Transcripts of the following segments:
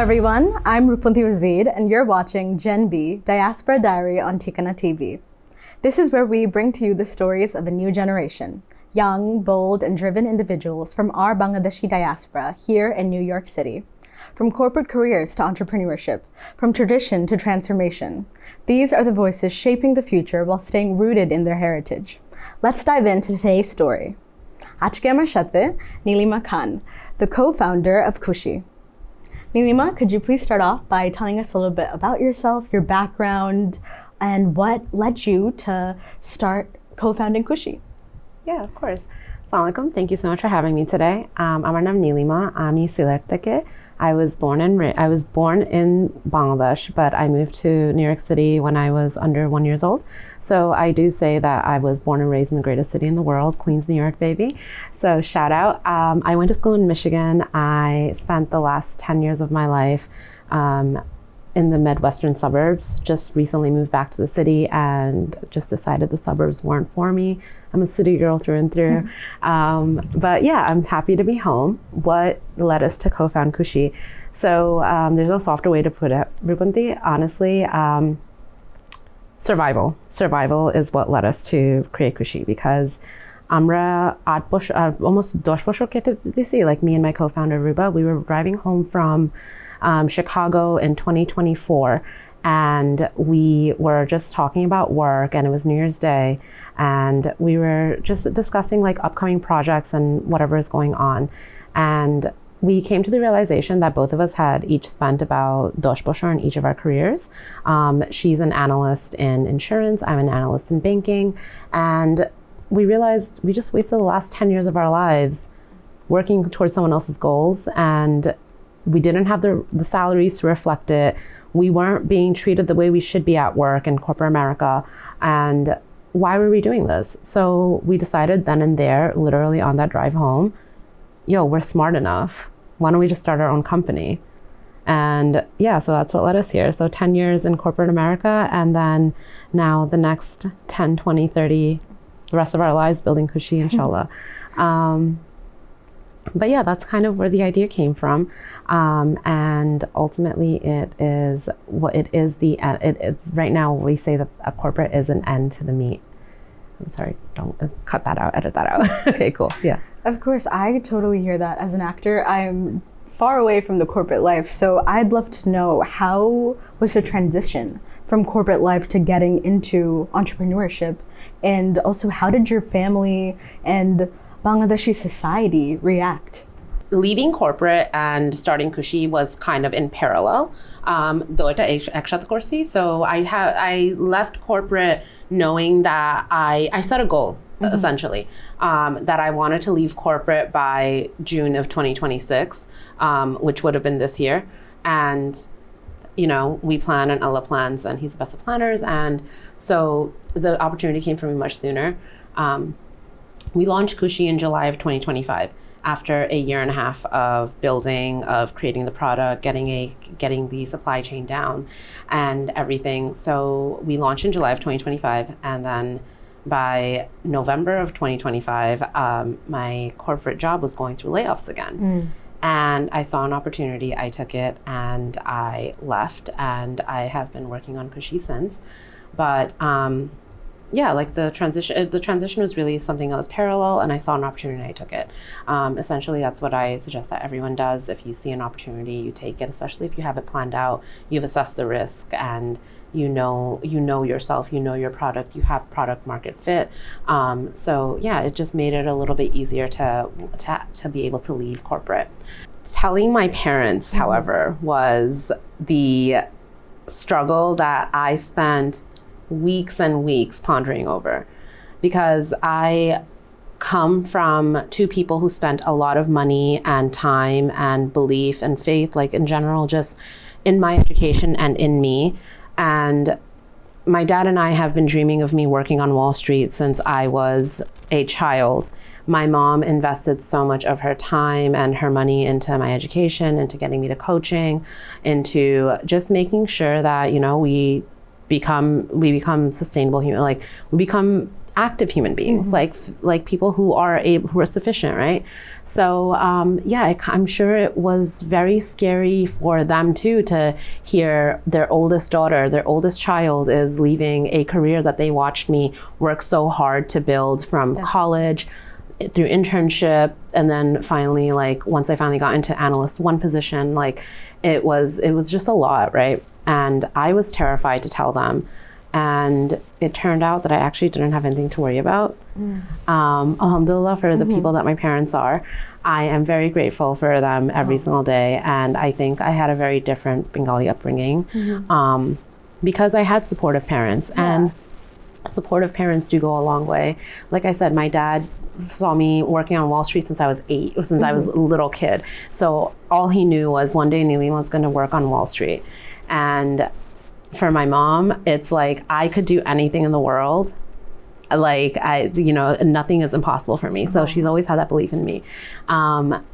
everyone, I'm Ruponti Wazid, and you're watching Gen B, Diaspora Diary on Thikana TV. This is where we bring to you the stories of a new generation, young, bold, and driven individuals from our Bangladeshi diaspora here in New York City. From corporate careers to entrepreneurship, from tradition to transformation, these are the voices shaping the future while staying rooted in their heritage. Let's dive into today's story. আজকে আমার সাথে Nilima Khan, the co-founder of Khushi. Nilima, could you please start off by telling us a little bit about yourself, your background, and what led you to start co-founding Khushi? Yeah, of course. Assalamu alaikum. Thank you so much for having me today. আমার নাম নীলিমা, আমি সিলেট থেকে. I was born in Bangladesh, but I moved to New York City when I was under 1 year old. So I do say that I was born and raised in the greatest city in the world, Queens, New York, baby. So shout out. I went to school in Michigan. I spent the last 10 years of my life in the Midwestern suburbs. Just recently moved back to the city and just decided the suburbs weren't for me. I'm a city girl through and through. But yeah, I'm happy to be home. What led us to co-found Khushi? So there's no softer way to put it, Ruponti. Honestly, survival. Survival is what led us to create Khushi because আমরা almost 10 বছর কেটে দিছি, like me and my co-founder Ruba, we were driving home from Chicago in 2024, and we were just talking about work, and it was New Year's Day, and we were just discussing like upcoming projects and whatever is going on, and we came to the realization that both of us had each spent about 10 বছর in each of our careers. She's an analyst in insurance, I'm an analyst in banking, and we realized we just wasted the last 10 years of our lives working towards someone else's goals, and we didn't have the salaries to reflect it. We weren't being treated the way we should be at work in corporate America. And why were we doing this? So we decided then and there, literally on that drive home, we're smart enough. Why don't we just start our own company? And yeah, so that's what led us here. So 10 years in corporate America, and then now the next 10, 20, 30, the rest of our lives building Khushi, inshallah. But yeah, that's kind of where the idea came from. And ultimately it is what it is. Right now we say that a corporate is an end to the meat. I'm sorry, don't cut that out, edit that out. Okay, cool, yeah. Of course, I totally hear that. As an actor, I'm far away from the corporate life, so I'd love to know, how was the transition from corporate life to getting into entrepreneurship? And also, how did your family and Bangladeshi society react? Leaving corporate and starting Khushi was kind of in parallel. So I left corporate knowing that I set a goal, essentially, that I wanted to leave corporate by June of 2026, which would have been this year. And we plan and Allah plans, and he's the best of planners. And so the opportunity came for me much sooner. We launched Khushi in July of 2025 after a year and a half of building, of creating the product, getting the supply chain down and everything. So we launched in July of 2025, and then by November of 2025, my corporate job was going through layoffs again. And I saw an opportunity, I took it, and I left, and I have been working on Khushi since. But yeah, like the transition was really something that was parallel, and I saw an opportunity and I took it. Essentially, that's what I suggest that everyone does. If you see an opportunity, you take it, especially if you have it planned out, you've assessed the risk, and you know yourself, you know your product, you have product market fit. So yeah, it just made it a little bit easier to be able to leave corporate. Telling my parents, however, was the struggle that I spent weeks and weeks pondering over, because I come from two people who spent a lot of money and time and belief and faith, like in general, just in my education and in me. And my dad and I have been dreaming of me working on Wall Street since I was a child. My mom invested so much of her time and her money into my education, into getting me to coaching, into just making sure that we become sustainable human, like we become active human beings, like people who are sufficient, right? So I'm sure it was very scary for them too to hear their oldest daughter, their oldest child is leaving a career that they watched me work so hard to build from college through internship, and then finally, like once I finally got into analyst 1 position, like it was just a lot, right? And I was terrified to tell them. And it turned out that I actually didn't have anything to worry about. Alhamdulillah for the people that my parents are. I am very grateful for them every single day. And I think I had a very different Bengali upbringing because I had supportive parents. And supportive parents do go a long way. Like I said, my dad saw me working on Wall Street since I was 8, since I was a little kid. So all he knew was one day Nilima was going to work on Wall Street. And for my mom, it's like I could do anything in the world. Like nothing is impossible for me. So she's always had that belief in me.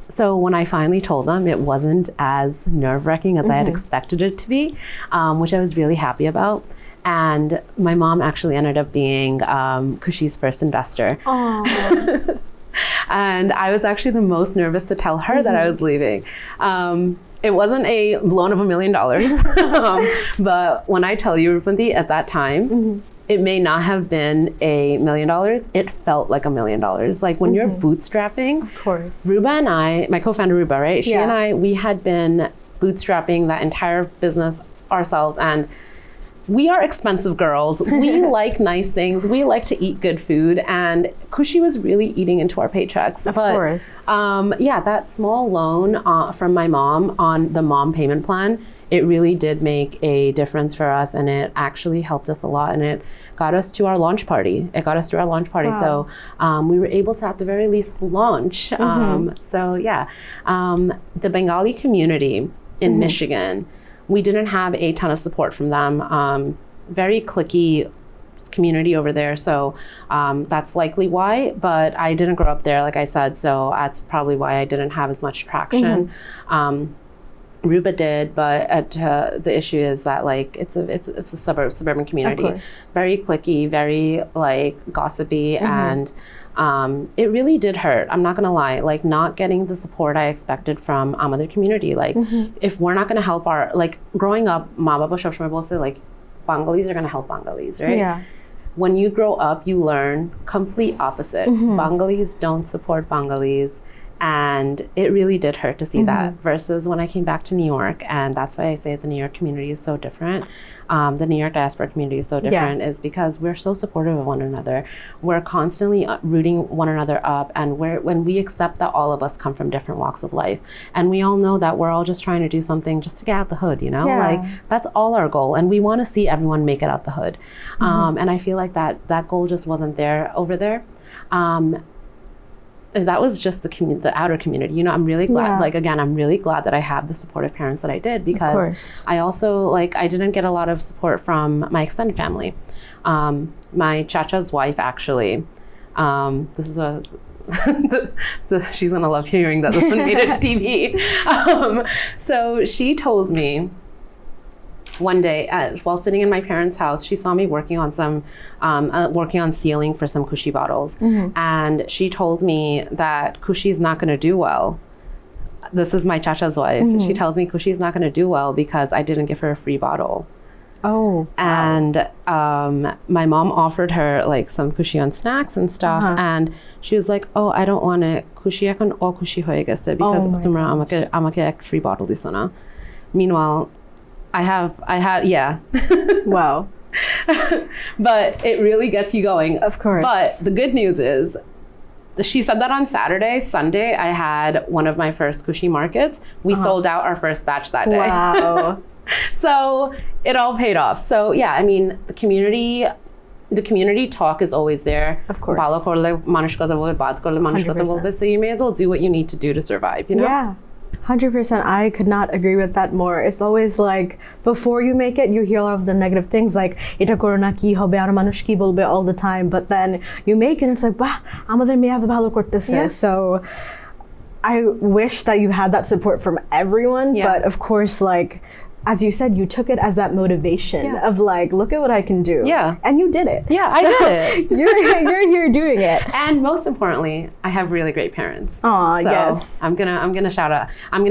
So when I finally told them, it wasn't as nerve-wracking as I had expected it to be, which I was really happy about. And my mom actually ended up being Khushi's first investor. And I was actually the most nervous to tell her that I was leaving. It wasn't a loan of $1 million, but when I tell you, Ruponti, at that time, it may not have been $1 million. It felt like $1 million. Like when you're bootstrapping, of course. Ruba and I, my co-founder Ruba, right? She and I, we had been bootstrapping that entire business ourselves, and we are expensive girls. We like nice things. We like to eat good food. And Khushi was really eating into our paychecks. Of course. That small loan from my mom on the mom payment plan, it really did make a difference for us. And it actually helped us a lot. And it got us to our launch party. Wow. So we were able to, at the very least, launch. The Bengali community in Michigan, we didn't have a ton of support from them. Very cliquey community over there. So that's likely why, but I didn't grow up there, like I said. So that's probably why I didn't have as much traction. Ruba did, but the issue is that like it's a suburban community, very cliquey, very like gossipy, and it really did hurt. I'm not gonna lie, like not getting the support I expected from other community. Like if we're not gonna help our, like growing up, ma baba shob shomoy bolche like Bengalis are gonna help Bengalis, right? Yeah. When you grow up, you learn complete opposite. Bengalis don't support Bengalis. And it really did hurt to see that versus when I came back to New York. And that's why I say the New York community is so different. The New York diaspora community is so different is because we're so supportive of one another. We're constantly rooting one another up. And when we accept that all of us come from different walks of life, and we all know that we're all just trying to do something just to get out the hood, like that's all our goal. And we want to see everyone make it out the hood. And I feel like that goal just wasn't there over there. That was just the outer community. I'm really glad, like, again, I'm really glad that I have the supportive parents that I did, because I also, like, I didn't get a lot of support from my extended family. My chacha's wife, actually, this is she's gonna love hearing that this one made it to TV. So she told me, one day, while sitting in my parents' house, she saw me working on sealing for some Khushi bottles. And she told me that Khushi's not going to do well. This is my chacha's wife. She tells me Khushi's not going to do well because I didn't give her a free bottle. Oh. And my mom offered her like some Khushi on snacks and stuff. And she was like, oh, I don't want it. Khushi ekon o Khushi hoye geche because tumra amake ek free bottle diso na. Meanwhile, I have, yeah. Wow. But it really gets you going. Of course. But the good news is, she said that on Saturday. Sunday, I had one of my first Khushi markets. We sold out our first batch that day. Wow. So it all paid off. So yeah, I mean, the community talk is always there. Of course. So you may as well do what you need to do to survive, Yeah. 100%. I could not agree with that more. It's always like, before you make it, you hear all of the negative things like, eta corona ki hobe ar manush ki bolbe all the time. But then you make it and it's like, bah, amader meye eto bhalo korteche. So I wish that you had that support from everyone. But of course, like, as you said, you took it as that motivation of like, look at what I can do. Yeah. And you did it. Yeah, I did it. You're here doing it. And most importantly, I have really great parents. Aw, So yes. I'm gonna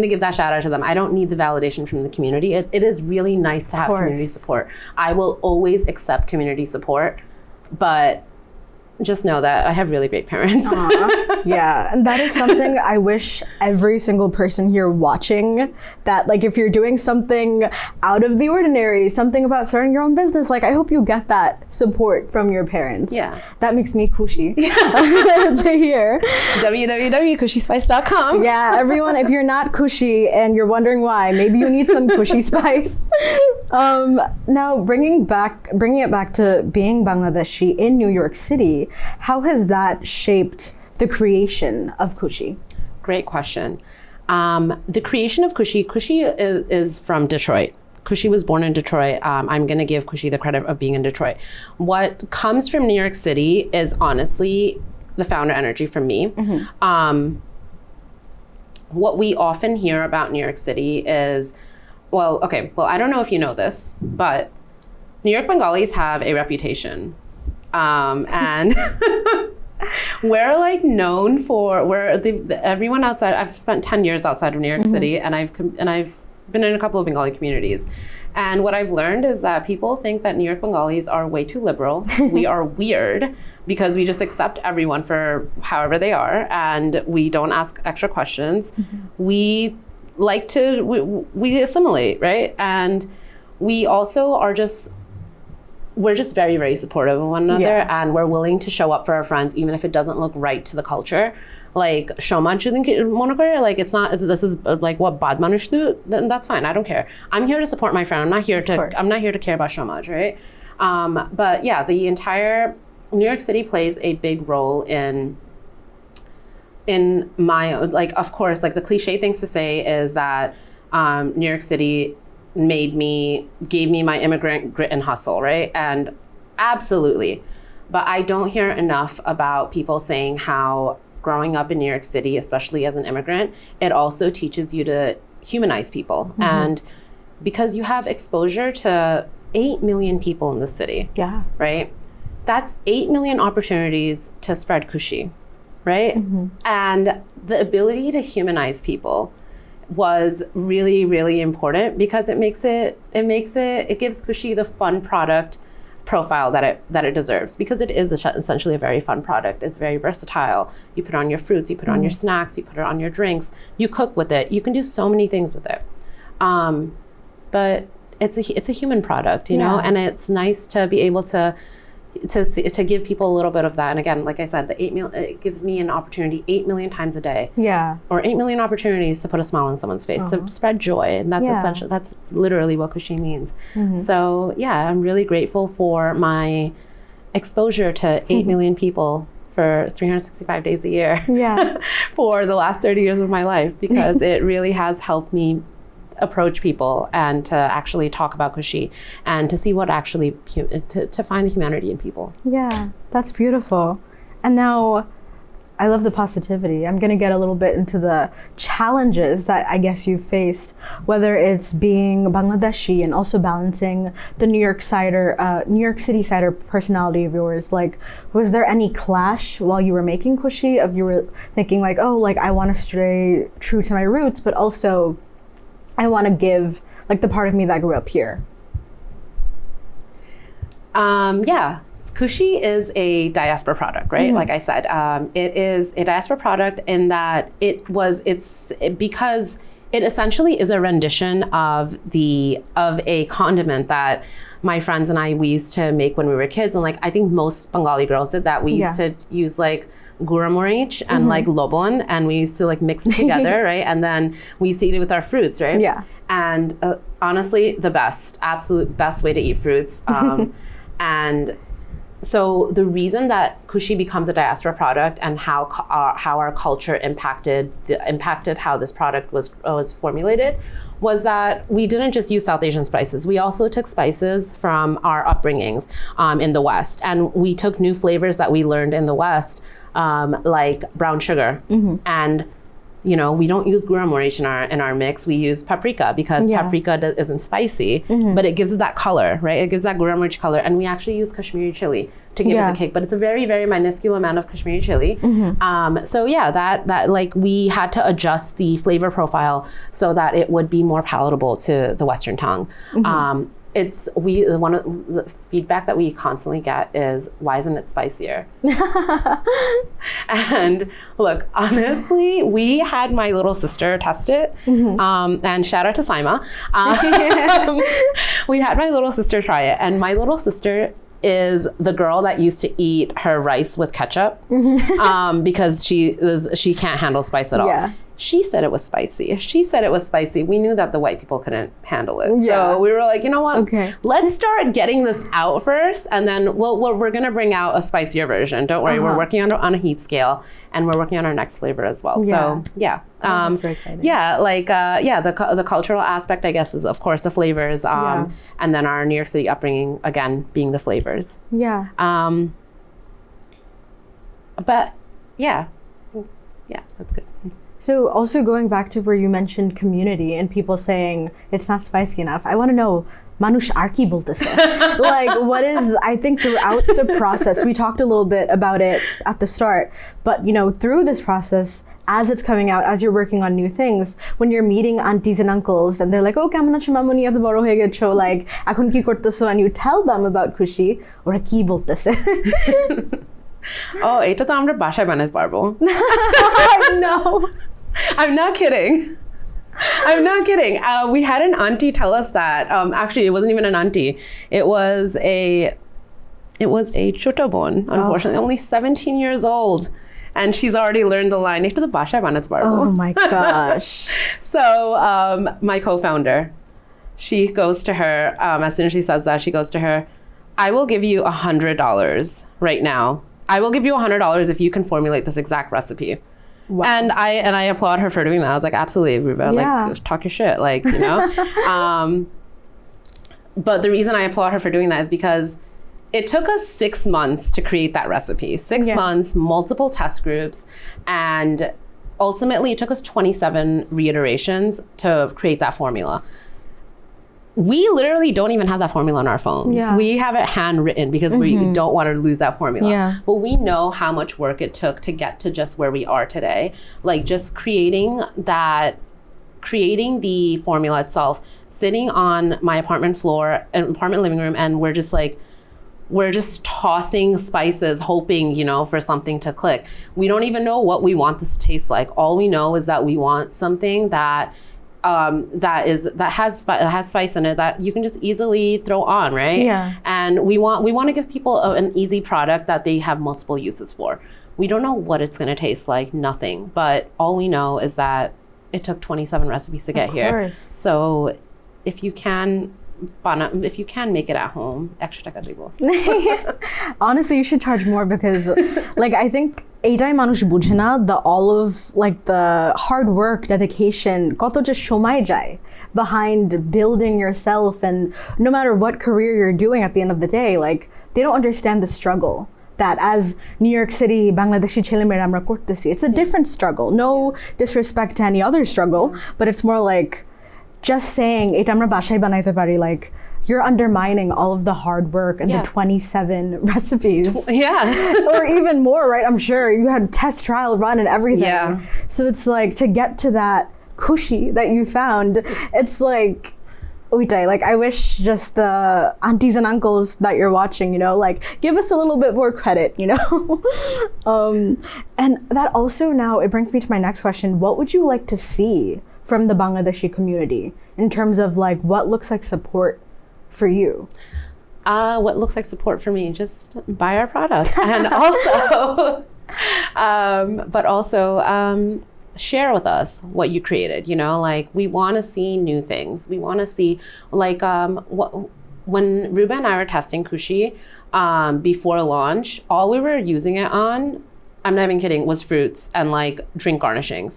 give that shout out to them. I don't need the validation from the community. It is really nice to have community support. I will always accept community support, but just know that I have really great parents. Yeah, and that is something I wish every single person here watching, that like if you're doing something out of the ordinary, something about starting your own business, like I hope you get that support from your parents. Yeah. That makes me Khushi to hear. www.khushispice.com. Yeah, everyone, if you're not Khushi and you're wondering why, maybe you need some Khushi spice. Now, bringing it back to being Bangladeshi in New York City, how has that shaped the creation of Khushi? Great question. The creation of Khushi is from Detroit. Khushi was born in Detroit. I'm going to give Khushi the credit of being in Detroit. What comes from New York City is honestly the founder energy from me. What we often hear about New York City is, well, I don't know if you know this, but New York Bengalis have a reputation. And we're like known for, everyone outside, I've spent 10 years outside of New York City, and I've been in a couple of Bengali communities. And what I've learned is that people think that New York Bengalis are way too liberal. We are weird because we just accept everyone for however they are, and we don't ask extra questions. We like to, we assimilate, right? And we also are we're just very, very supportive of one another, and we're willing to show up for our friends even if it doesn't look right to the culture. Like, like it's not, this is like what bad manush do, then that's fine. I don't care. I'm here to support my friend. I'm not here to care about shomaj, right? But yeah, the entire New York City plays a big role in my, like, of course, like the cliche things to say is that New York City gave me my immigrant grit and hustle, right? And absolutely. But I don't hear enough about people saying how growing up in New York City, especially as an immigrant, it also teaches you to humanize people. And because you have exposure to 8 million people in the city, right? That's 8 million opportunities to spread Khushi, right? And the ability to humanize people was really, really important because it gives Khushi the fun product profile that it deserves, because it is essentially a very fun product. It's very versatile. You put it on your fruits, you put it on your snacks, you put it on your drinks, you cook with it. You can do so many things with it. But it's a human product, you know, and it's nice to be able to give people a little bit of that. And again, like I said, it gives me an opportunity 8 million times a day. Or 8 million opportunities to put a smile on someone's face, to spread joy. And that's essential. That's literally what Khushi means. So yeah, I'm really grateful for my exposure to 8 million people for 365 days a year for the last 30 years of my life, because it really has helped me approach people and to actually talk about Khushi and to see what actually, to find the humanity in people. Yeah, that's beautiful. And now, I love the positivity. I'm gonna get a little bit into the challenges that I guess you faced, whether it's being Bangladeshi and also balancing the New York City cider personality of yours. Like, was there any clash while you were making Khushi of you were thinking like, oh, like I wanna stay true to my roots, but also I want to give like the part of me that grew up here? Yeah, Khushi is a diaspora product, right? Like I said, it is a diaspora product in that because it essentially is a rendition of a condiment that my friends and we used to make when we were kids. And like, I think most Bengali girls did that. We used to use like gura morich and like lobon, and we used to like mix it together, right? And then we used to eat it with our fruits, right? Yeah. And honestly, the absolute best way to eat fruits. And so the reason that Khushi becomes a diaspora product and how our culture impacted how this product was formulated was that we didn't just use South Asian spices. We also took spices from our upbringings in the West, and we took new flavors that we learned in the West, like brown sugar and we don't use garam meric in our mix. We use paprika because paprika isn't spicy, but it gives it that color, right? It gives that garam meric color. And we actually use Kashmiri chili to give it the kick, but it's a very, very minuscule amount of Kashmiri chili. So yeah, that like we had to adjust the flavor profile so that it would be more palatable to the Western tongue. One of the feedback that we constantly get is, why isn't it spicier? And look, honestly, we had my little sister test it, and shout out to Saima. We had my little sister try it, and my little sister is the girl that used to eat her rice with ketchup because she can't handle spice at all. She said it was spicy. She said it was spicy. We knew that the white people couldn't handle it. So we were like, you know what? Let's start getting this out first, and then we're going to bring out a spicier version. Don't worry. We're working on a heat scale, and we're working on our next flavor as well. So yeah. That's very exciting. Yeah, like the cultural aspect, I guess, is of course the flavors, and then our New York City upbringing again being the flavors. Yeah. But yeah, that's good. So also going back to where you mentioned community and people saying it's not spicy enough, I want to know, Manush ar ki bolteche? Like, what is, I think throughout the process, we talked a little bit about it at the start, but through this process, as it's coming out, as you're working on new things, when you're meeting aunties and uncles and they're like, oh, কেমন আছো মামুনি, এত বড় হয়ে গেছো, like, এখন কি করতেছো? And you tell them about Khushi, ওরা কি বলতেছে? Oh, এটা তো আমরা বাসায় বানাতে পারবো. No. I'm not kidding. I'm not kidding. We had an auntie tell us that. Actually, it wasn't even an auntie. It was a chotobon, unfortunately, only 17 years old. And she's already learned the line. Oh my gosh. So my co-founder, she goes to her, as soon as she says that, she goes to her, I will give you $100 right now. I will give you $100 if you can formulate this exact recipe. Wow. And I applaud her for doing that. I was like, absolutely, Ruba, like, talk your shit, like, But the reason I applaud her for doing that is because it took us 6 months to create that recipe. 6 months, multiple test groups, and ultimately it took us 27 reiterations to create that formula. We literally don't even have that formula on our phones. We have it handwritten because we don't want to lose that formula. But we know how much work it took to get to just where we are today. Like just creating the formula itself, sitting on my apartment floor, apartment living room, and we're just tossing spices, hoping, for something to click. We don't even know what we want this to taste like. All we know is that we want something that has spice in it that you can just easily throw on, right? And we want to give people an easy product that they have multiple uses for. We don't know what it's going to taste like, nothing. But all we know is that it took 27 recipes to get here. So if you can make it at home, extra taka dibo. Honestly, you should charge more because, like, I think এইটাই মানুষ বুঝে না, all of like the hard work, dedication, কত যে সময় যায় behind building yourself, and no matter what career you're doing at the end of the day, like they don't understand the struggle that as New York City Bangladeshi ছেলেমেয়েরা আমরা করতেছি. It's a different struggle. No disrespect to any other struggle, but it's more like just saying এটা আমরা বাসায় বানাইতে পারি, like you're undermining all of the hard work and the 27 recipes. Or even more, right? I'm sure you had test trial run and everything. So it's like to get to that Khushi that you found, it's like I wish just the aunties and uncles that you're watching, like give us a little bit more credit, and that also now it brings me to my next question. What would you like to see from the Bangladeshi community in terms of like what looks like support for you? What looks like support for me? Just buy our product, and also, share with us what you created. Like we want to see new things. We want to see like when Ruba and I were testing Khushi before launch, all we were using it on, I'm not even kidding, was fruits and like drink garnishings.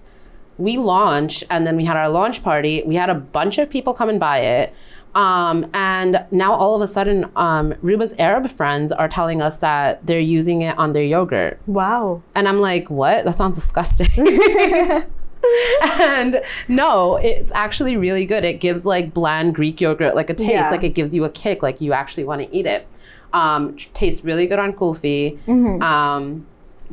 We launched, and then we had our launch party. We had a bunch of people come and buy it. And now all of a sudden, Ruba's Arab friends are telling us that they're using it on their yogurt. Wow. And I'm like, what? That sounds disgusting. And no, it's actually really good. It gives like bland Greek yogurt like a taste, Yeah. like it gives you a kick, like you actually want to eat it. Tastes really good on kulfi.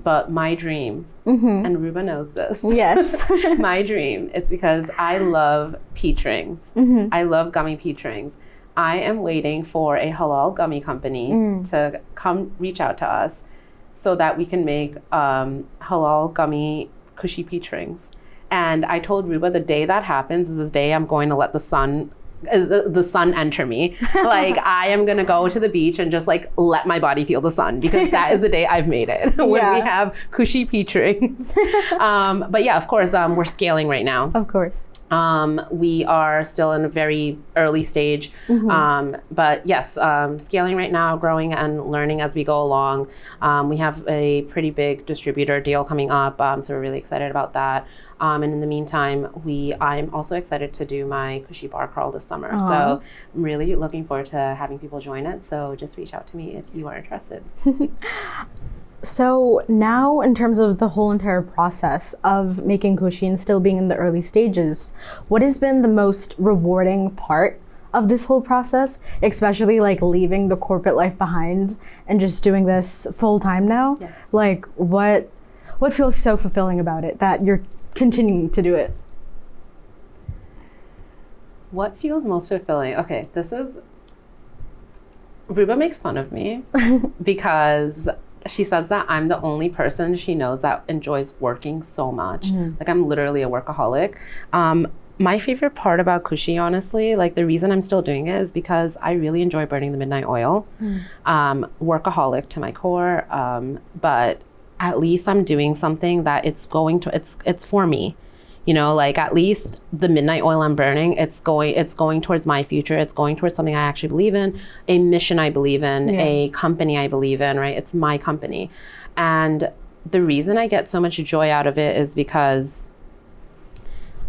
But my dream, and Ruba knows this. Yes. My dream, it's because I love peach rings. I love gummy peach rings. I am waiting for a halal gummy company to come reach out to us so that we can make halal gummy Khushi peach rings. And I told Ruba the day that happens is this day I'm going to let the sun enter me. Like I am gonna go to the beach and just like let my body feel the sun, because that is the day I've made it. When we have Khushi peach rings. But yeah, of course, we're scaling right now. Of course. We are still in a very early stage, but yes, scaling right now, growing and learning as we go along. We have a pretty big distributor deal coming up, so we're really excited about that. And in the meantime, I'm also excited to do my Khushi bar crawl this summer. So I'm really looking forward to having people join it. So just reach out to me if you are interested. So now, in terms of the whole entire process of making Khushi and still being in the early stages, what has been the most rewarding part of this whole process, especially like leaving the corporate life behind and just doing this full time now? Yeah. Like what feels so fulfilling about it that you're continuing to do it? What feels most fulfilling? Okay, Ruba makes fun of me because she says that I'm the only person she knows that enjoys working so much. Like I'm literally a workaholic. My favorite part about Khushi, honestly, like the reason I'm still doing it is because I really enjoy burning the midnight oil. Workaholic to my core, but at least I'm doing something that it's for me. You know, like at least the midnight oil I'm burning, it's going towards my future. It's going towards something I actually believe in, a mission I believe in, a company I believe in, right? It's my company. And the reason I get so much joy out of it is because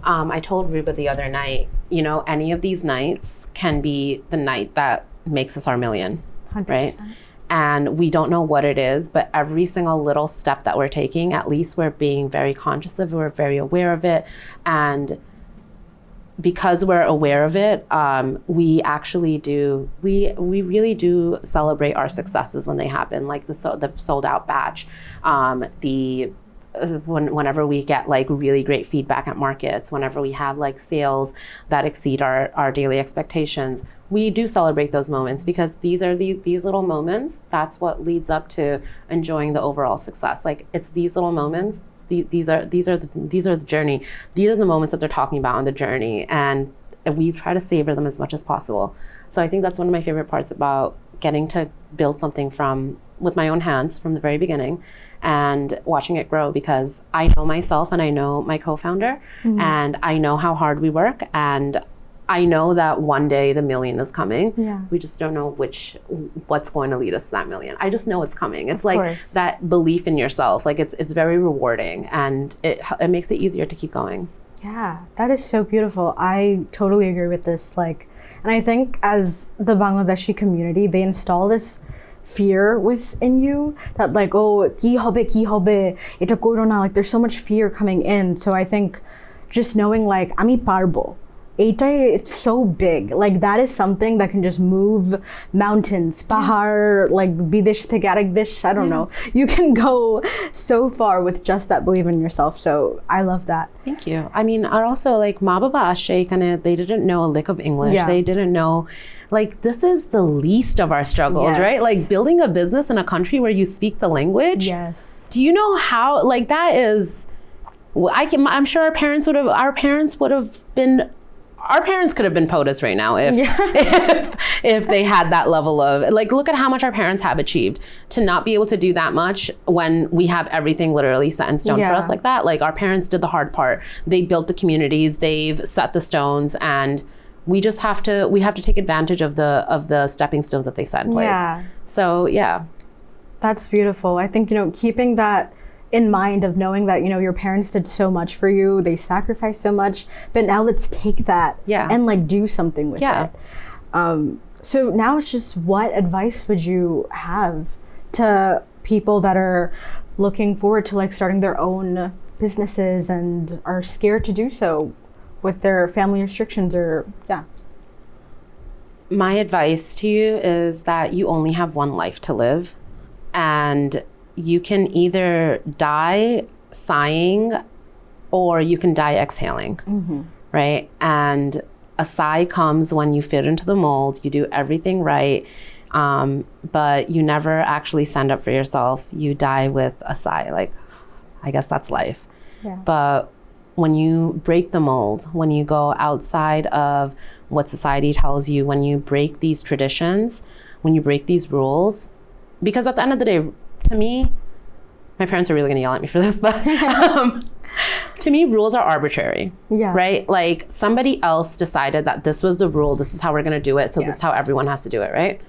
I told Ruba the other night, you know, any of these nights can be the night that makes us our million, 100%. right? And we don't know what it is, but every single little step that we're taking, at least we're being very conscious of it, we're very aware of it. And because we're aware of it, we actually do, we really do celebrate our successes when they happen, like the sold out batch, whenever we get like really great feedback at markets, whenever we have like sales that exceed our daily expectations, we do celebrate those moments, because these are these little moments. That's what leads up to enjoying the overall success. Like it's these little moments. These are the journey. These are the moments that they're talking about on the journey, and we try to savor them as much as possible. So I think that's one of my favorite parts about getting to build something with my own hands from the very beginning, and watching it grow, because I know myself and I know my co-founder, and I know how hard we work, and I know that one day the million is coming. Yeah. We just don't know what's going to lead us to that million. I just know it's coming. It's like course. that belief in yourself. Like it's very rewarding, and it makes it easier to keep going. Yeah, that is so beautiful. I totally agree with this. Like, and I think as the Bangladeshi community, they install this fear within you that like, oh, ki hobe, eta koro na. Like, there's so much fear coming in. So I think just knowing like, ami parbo. It's so big. Like that is something that can just move mountains, pahar, like bidesh থেকে আরেক দেশ, I don't know. You can go so far with just that belief in yourself. So I love that. Thank you. I mean, are also like ma baba ashe kind of, they didn't know a lick of English. Yeah. They didn't know, like this is the least of our struggles, Yes. right? Like building a business in a country where you speak the language. Yes. Do you know how, like that is, I'm sure our parents could have been POTUS right now if they had that level of, like, look at how much our parents have achieved. To not be able to do that much when we have everything literally set in stone for us like that. Like our parents did the hard part. They built the communities, they've set the stones, and we just have to take advantage of the stepping stones that they set in place. Yeah. So yeah. That's beautiful. I think, keeping that in mind of knowing that, your parents did so much for you, they sacrificed so much, but now let's take that and like do something with it. So now it's just, what advice would you have to people that are looking forward to like starting their own businesses and are scared to do so with their family restrictions or, yeah. My advice to you is that you only have one life to live, and you can either die sighing or you can die exhaling, right? And a sigh comes when you fit into the mold, you do everything right, but you never actually stand up for yourself. You die with a sigh, like, I guess that's life. Yeah. But when you break the mold, when you go outside of what society tells you, when you break these traditions, when you break these rules, because at the end of the day, to me, my parents are really gonna yell at me for this, but to me, rules are arbitrary, right? Like somebody else decided that this was the rule, this is how we're gonna do it, so this is how everyone has to do it, right?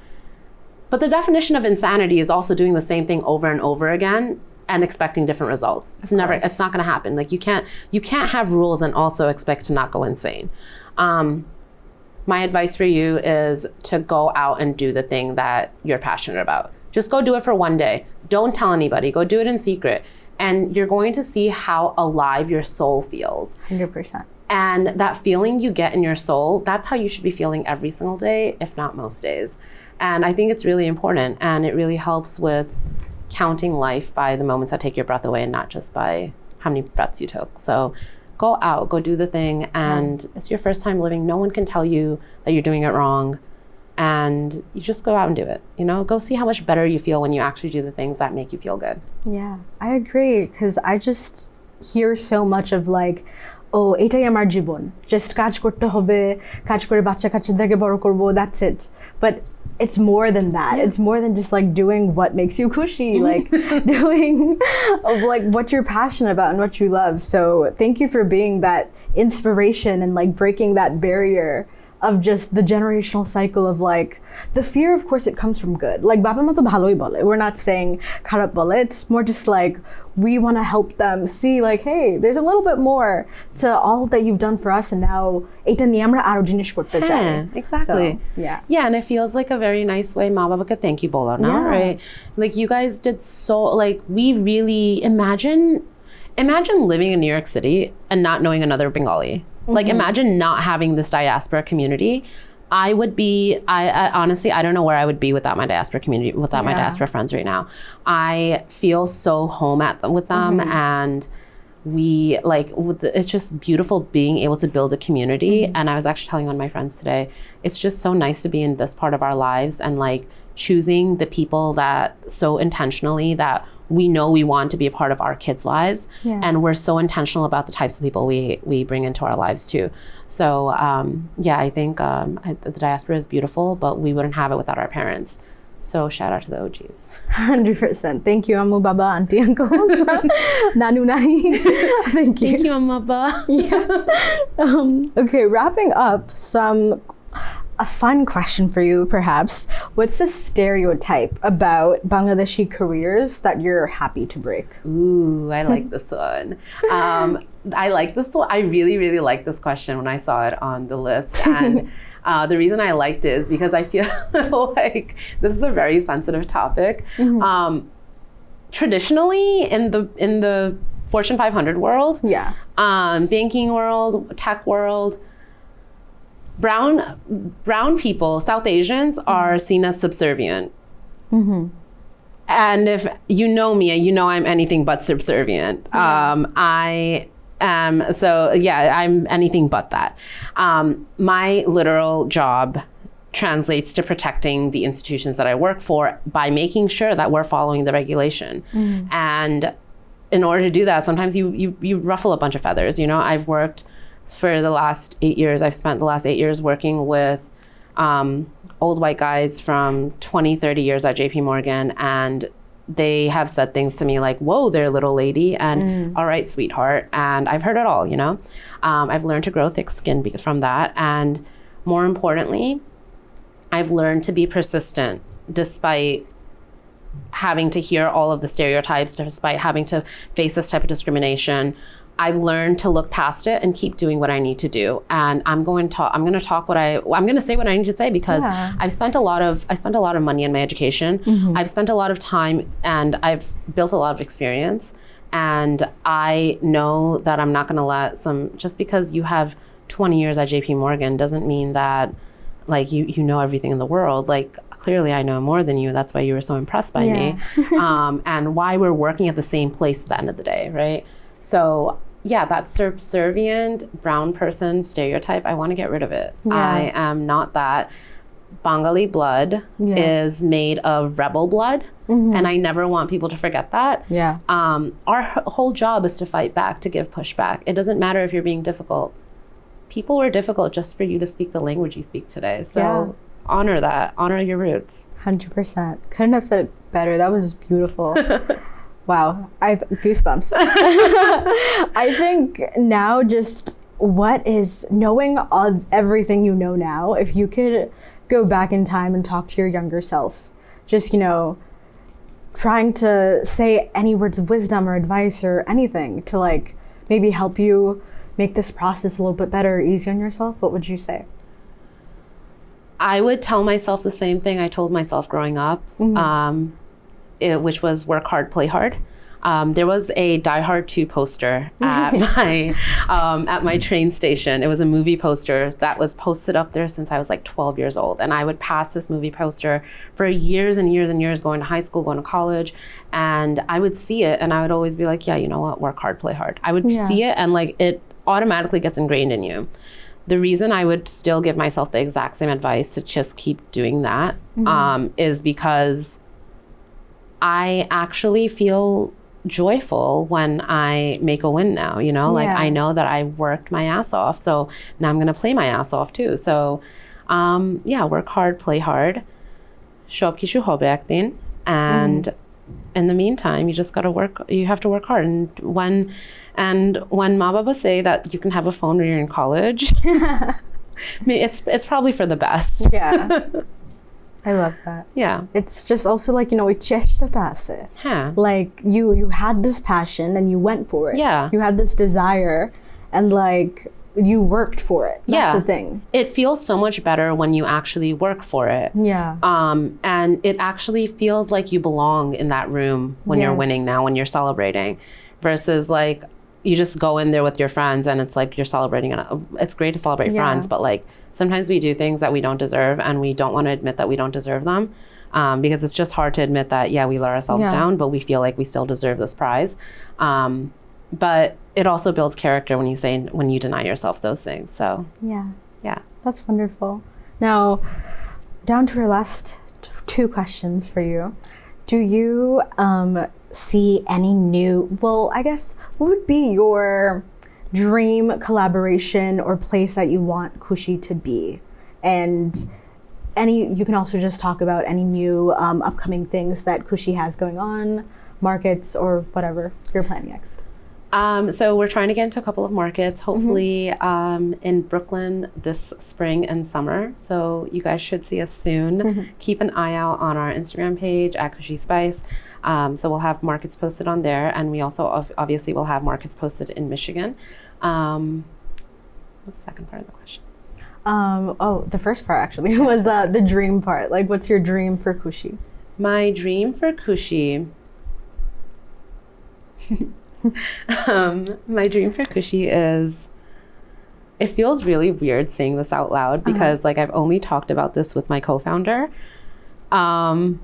But the definition of insanity is also doing the same thing over and over again and expecting different results. It's not gonna happen. Like you can't have rules and also expect to not go insane. My advice for you is to go out and do the thing that you're passionate about. Just go do it for one day. Don't tell anybody, go do it in secret. And you're going to see how alive your soul feels. 100%. And that feeling you get in your soul, that's how you should be feeling every single day, if not most days. And I think it's really important, and it really helps with counting life by the moments that take your breath away and not just by how many breaths you took. So go out, go do the thing, and it's your first time living. No one can tell you that you're doing it wrong. And you just go out and do it, you know? Go see how much better you feel when you actually do the things that make you feel good. Yeah, I agree, because I just hear so much of like, oh, etai amar jibon, just কাজ করতে হবে, কাজ করে বাচ্চা কাচ্চাদেরকে বড় করব, that's it. But it's more than that. It's more than just like doing what makes you khushi, like doing of like what you're passionate about and what you love. So thank you for being that inspiration and like breaking that barrier of just the generational cycle of like, the fear, of course, it comes from good. Like, Baba Ma to bhaloi bole. We're not saying kharap bole. It's more just like, we want to help them see like, hey, there's a little bit more to all that you've done for us, and now eta niye amra aro jinish korte chai. Exactly. So, yeah, and it feels like a very nice way ma baba ka thank you bolo now, right? Like you guys did so, like we really imagine living in New York City and not knowing another Bengali. Like imagine not having this diaspora community. I honestly, I don't know where I would be without my diaspora community, without my diaspora friends right now. I feel so home with them, and it's just beautiful being able to build a community. And I was actually telling one of my friends today, it's just so nice to be in this part of our lives and like choosing the people that so intentionally that we know we want to be a part of our kids' lives. And we're so intentional about the types of people we bring into our lives too. So I think the diaspora is beautiful, but we wouldn't have it without our parents. So shout out to the OGs. 100%. Thank you, Ammu, Baba, Auntie, Uncles, Nanu, Nani. Thank you. Thank you, Amma, Ba. Okay, wrapping up, a fun question for you, perhaps. What's the stereotype about Bangladeshi careers that you're happy to break? Ooh, I like this one. I like this one. I really, really like this question when I saw it on the list. And the reason I liked it is because I feel like this is a very sensitive topic. Traditionally, in the Fortune 500 world, banking world, tech world, brown people, South Asians, are seen as subservient. And if you know me, you know I'm anything but subservient. I'm anything but that. My literal job translates to protecting the institutions that I work for by making sure that we're following the regulation. And in order to do that, sometimes you ruffle a bunch of feathers. You know, I've worked for the last 8 years. I've spent the last 8 years working with old white guys from 20, 30 years at JP Morgan, and they have said things to me like, whoa there, little lady, and all right, sweetheart, and I've heard it all, you know. I've learned to grow thick skin from that, and more importantly, I've learned to be persistent despite having to hear all of the stereotypes, despite having to face this type of discrimination. I've learned to look past it and keep doing what I need to do. And I'm going to say what I need to say, because I've spent a lot of money in my education. I've spent a lot of time, and I've built a lot of experience. And I know that I'm not going to let just because you have 20 years at JP Morgan doesn't mean that like you know everything in the world. Like clearly I know more than you. That's why you were so impressed by me. And why we're working at the same place at the end of the day, right? So yeah, that subservient brown person stereotype, I want to get rid of it. Yeah. I am not that. Bengali blood is made of rebel blood, and I never want people to forget that. Yeah. Our whole job is to fight back, to give pushback. It doesn't matter if you're being difficult. People were difficult just for you to speak the language you speak today. So honor that. Honor your roots. 100%. Couldn't have said it better. That was beautiful. Wow. I have goosebumps. I think now just what is knowing of everything you know now, if you could go back in time and talk to your younger self, just, you know, trying to say any words of wisdom or advice or anything to like maybe help you make this process a little bit better or easier on yourself, what would you say? I would tell myself the same thing I told myself growing up, which was work hard, play hard. There was a Die Hard 2 poster at my train station. It was a movie poster that was posted up there since I was like 12 years old. And I would pass this movie poster for years and years and years, going to high school, going to college. And I would see it and I would always be like, yeah, you know what? Work hard, play hard. I would see it and like it automatically gets ingrained in you. The reason I would still give myself the exact same advice to just keep doing that is because I actually feel joyful when I make a win now, you know, like I know that I worked my ass off. So now I'm going to play my ass off too. So work hard, play hard. Show up kishu hobe ekdin. And in the meantime, you just got to work, you have to work hard. And when Ma Baba say that you can have a phone when you're in college, it's probably for the best. Yeah. I love that. Yeah. It's just also like, you know, like you had this passion and you went for it. Yeah. You had this desire and like you worked for it. That's the thing. It feels so much better when you actually work for it. Yeah. And it actually feels like you belong in that room when you're winning now, when you're celebrating, versus like you just go in there with your friends and it's like you're celebrating. It's great to celebrate friends, but like sometimes we do things that we don't deserve and we don't want to admit that we don't deserve them because it's just hard to admit that, we let ourselves down, but we feel like we still deserve this prize. But it also builds character when you deny yourself those things. So yeah. That's wonderful. Now, down to our last two questions for you. Do you see any new, I guess, what would be your dream collaboration or place that you want Khushi to be? And you can also just talk about any new upcoming things that Khushi has going on, markets or whatever you're planning next. So we're trying to get into a couple of markets, hopefully in Brooklyn this spring and summer. So you guys should see us soon. Keep an eye out on our Instagram page at Khushi Spice. So we'll have markets posted on there. And we also obviously will have markets posted in Michigan. What's the second part of the question? The first part actually was the dream part. Like, what's your dream for Khushi? My dream for Khushi... my dream for Khushi is, it feels really weird saying this out loud because like I've only talked about this with my co-founder. You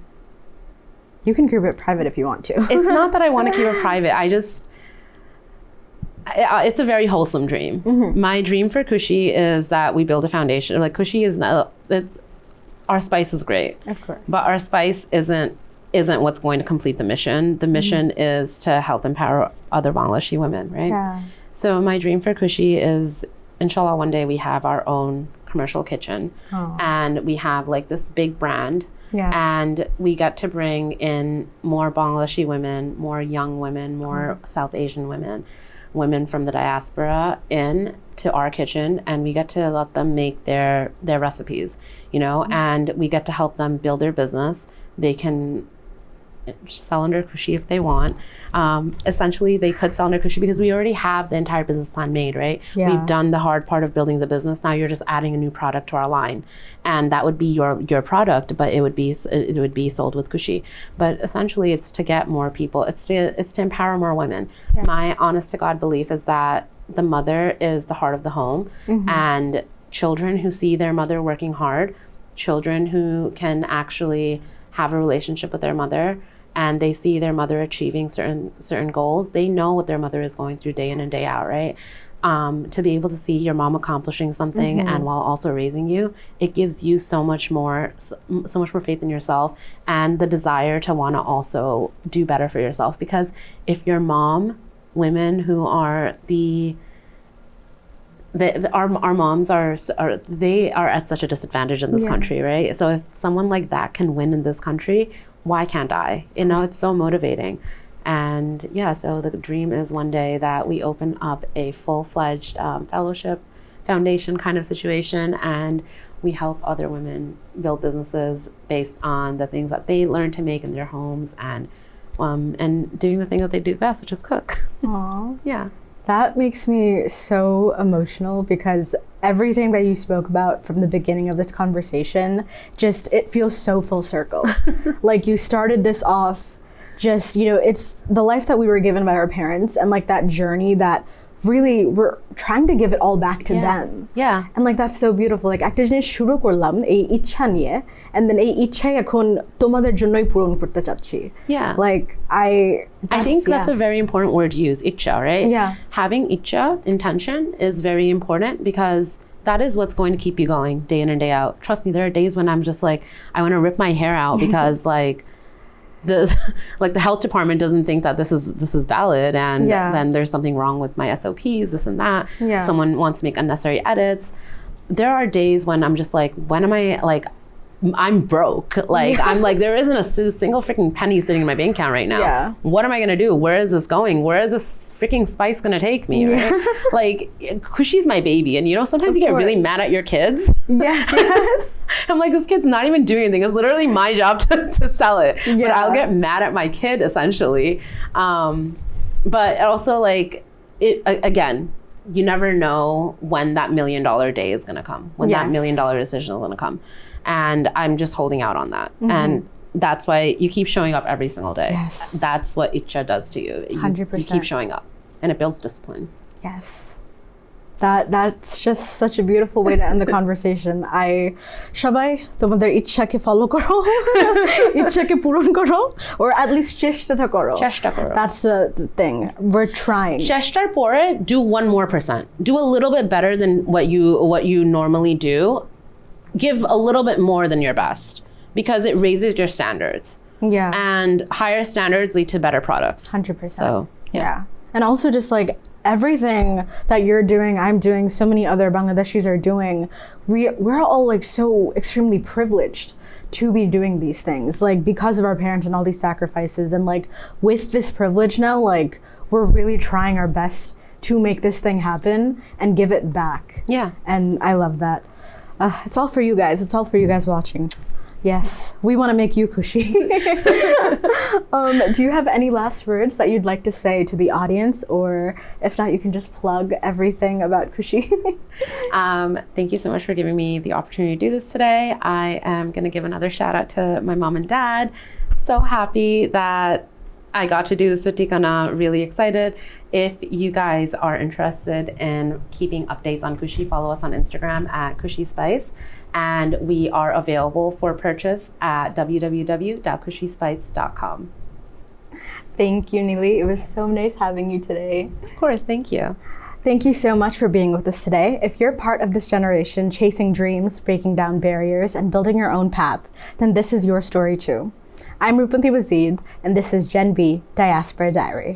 can keep it private if you want to. It's not that I want to keep it private. It's a very wholesome dream. My dream for Khushi is that we build a foundation. Like Khushi is our spice is great. Of course. But our spice isn't what's going to complete the mission. The mission is to help empower other Bangladeshi women, right? Yeah. So my dream for Khushi is, inshallah, one day we have our own commercial kitchen and we have like this big brand and we get to bring in more Bangladeshi women, more young women, more South Asian women from the diaspora in to our kitchen, and we get to let them make their recipes, you know, and we get to help them build their business. They can sell under Khushi if they want. Essentially, they could sell under Khushi because we already have the entire business plan made, right? Yeah. We've done the hard part of building the business. Now you're just adding a new product to our line, and that would be your product, but it would be sold with Khushi. But essentially, it's to get more people. It's to empower more women. Yes. My honest to God belief is that the mother is the heart of the home, and children who see their mother working hard, children who can actually have a relationship with their mother, and they see their mother achieving certain goals, they know what their mother is going through day in and day out, right? To be able to see your mom accomplishing something and while also raising you, it gives you so much more faith in yourself and the desire to want to also do better for yourself. Because if your mom, women who are our moms are at such a disadvantage in this country, right? So if someone like that can win in this country, why can't I? You know, it's so motivating. And yeah, so the dream is one day that we open up a full-fledged fellowship foundation kind of situation, and we help other women build businesses based on the things that they learn to make in their homes, and doing the thing that they do best, which is cook. Aww. Yeah. That makes me so emotional, because everything that you spoke about from the beginning of this conversation, it feels so full circle. Like, you started this off just, it's the life that we were given by our parents, and like that journey that really we're trying to give it all back to them. Yeah. And like, that's so beautiful. Like, একটা জিনিস শুরু করলাম এই ইচ্ছা নিয়ে, and then এই ইচ্ছাই এখন তোমাদের জন্যই পূরণ করতে চাচ্ছি. Yeah. Like, I think that's a very important word to use, itcha, right? Yeah. Having itcha, intention, is very important, because that is what's going to keep you going day in and day out. Trust me, there are days when I'm just like, I want to rip my hair out because the health department doesn't think that this is valid, and then there's something wrong with my SOPs, this and that. Yeah. Someone wants to make unnecessary edits. There are days when I'm just like, when am I like, I'm broke. Like, I'm like, there isn't a single freaking penny sitting in my bank account right now. Yeah. What am I going to do? Where is this going? Where is this freaking spice going to take me? Right? Like, Khushi's my baby. And sometimes you get really mad at your kids. Yes. I'm like, this kid's not even doing anything. It's literally my job to sell it. Yeah. But I'll get mad at my kid, essentially. But also, like, again, you never know when that $1 million day is going to come, when that $1 million decision is going to come. And I'm just holding out on that. And that's why you keep showing up every single day. Yes. That's what itcha does to you. 100%. You keep showing up, and it builds discipline. Yes. That's just such a beautiful way to end the conversation. সবাই তোমাদের ইচ্ছাকে follow করো, ইচ্ছাকে পূরণ করো, or at least চেষ্টাটা করো. চেষ্টা করো. That's the thing. We're trying. চেষ্টার পরে do 1% more. Do a little bit better than what you normally do. Give a little bit more than your best, because it raises your standards. Yeah. And higher standards lead to better products. 100%. So, yeah. And also, just like everything that you're doing, I'm doing, so many other Bangladeshis are doing, we're all like so extremely privileged to be doing these things, like, because of our parents and all these sacrifices. And like, with this privilege now, like, we're really trying our best to make this thing happen and give it back. Yeah. And I love that. It's all for you guys. It's all for you guys watching. Yes, we want to make you Khushi. Do you have any last words that you'd like to say to the audience? Or if not, you can just plug everything about Khushi. Thank you so much for giving me the opportunity to do this today. I am going to give another shout out to my mom and dad. So happy that I got to do this with Thikana. Really excited. If you guys are interested in keeping updates on Khushi, follow us on Instagram at Khushi Spice. And we are available for purchase at www.khushispice.com. Thank you, Nili. It was so nice having you today. Of course, thank you. Thank you so much for being with us today. If you're part of this generation chasing dreams, breaking down barriers, and building your own path, then this is your story too. I'm Ruponti Wazid, and this is Gen B Diaspora Diary.